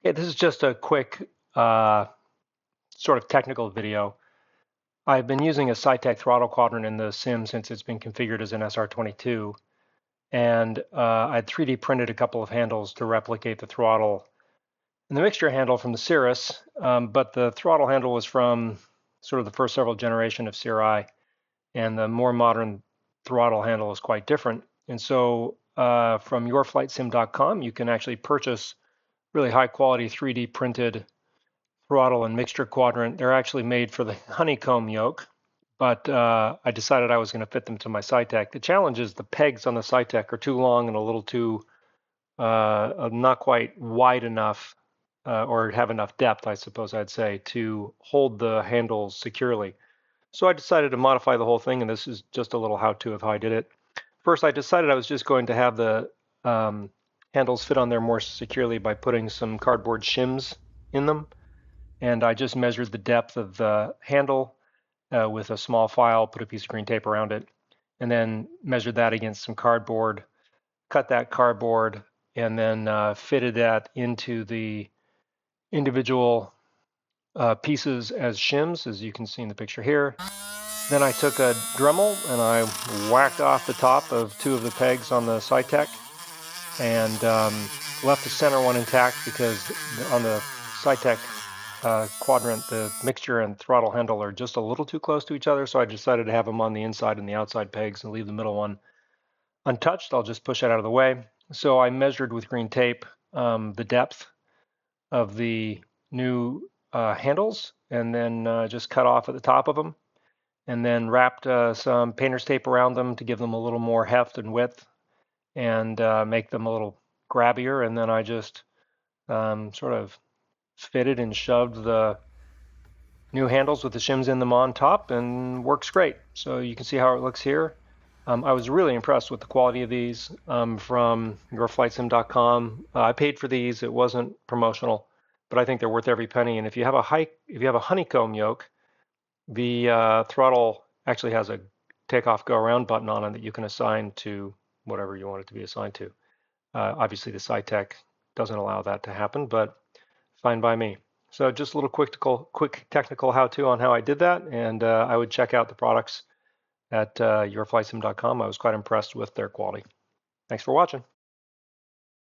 Hey, this is just a quick sort of technical video. I've been using a Saitek Throttle quadrant in the sim since it's been configured as an SR22, and I'd 3D printed a couple of handles to replicate the throttle and the mixture handle from the Cirrus, but the throttle handle was from sort of the first several generation of Cirrus, and the more modern throttle handle is quite different. And so from yourflightsim.com, you can actually purchase really high quality 3D printed throttle and mixture quadrant. They're actually made for the Honeycomb yoke, but I decided I was going to fit them to my Saitek. The challenge is the pegs on the Saitek are too long and a little too not quite wide enough or have enough depth, I suppose I'd say, to hold the handles securely. So I decided to modify the whole thing, and this is just a little how-to of how I did it. First, I decided I was just going to have the handles fit on there more securely by putting some cardboard shims in them. And I just measured the depth of the handle with a small file, put a piece of green tape around it, and then measured that against some cardboard, cut that cardboard, and then fitted that into the individual pieces as shims, as you can see in the picture here. Then I took a Dremel and I whacked off the top of two of the pegs on the Saitek and left the center one intact because on the Saitek quadrant, the mixture and throttle handle are just a little too close to each other, so I decided to have them on the inside and the outside pegs and leave the middle one untouched. I'll just push it out of the way. So I measured with green tape the depth of the new handles and then just cut off at the top of them and then wrapped some painter's tape around them to give them a little more heft and width and make them a little grabbier. And then I just sort of fitted and shoved the new handles with the shims in them on top and works great. So you can see how it looks here. I was really impressed with the quality of these from yourflightsim.com. I paid for these. It wasn't promotional, but I think they're worth every penny. And if you have a honeycomb yoke, the throttle actually has a takeoff go around button on it that you can assign to whatever you want it to be assigned to. Obviously the Saitek doesn't allow that to happen, but fine by me. So just a little quick technical how-to on how I did that, and I would check out the products at yourflightsim.com. I was quite impressed with their quality. Thanks for watching.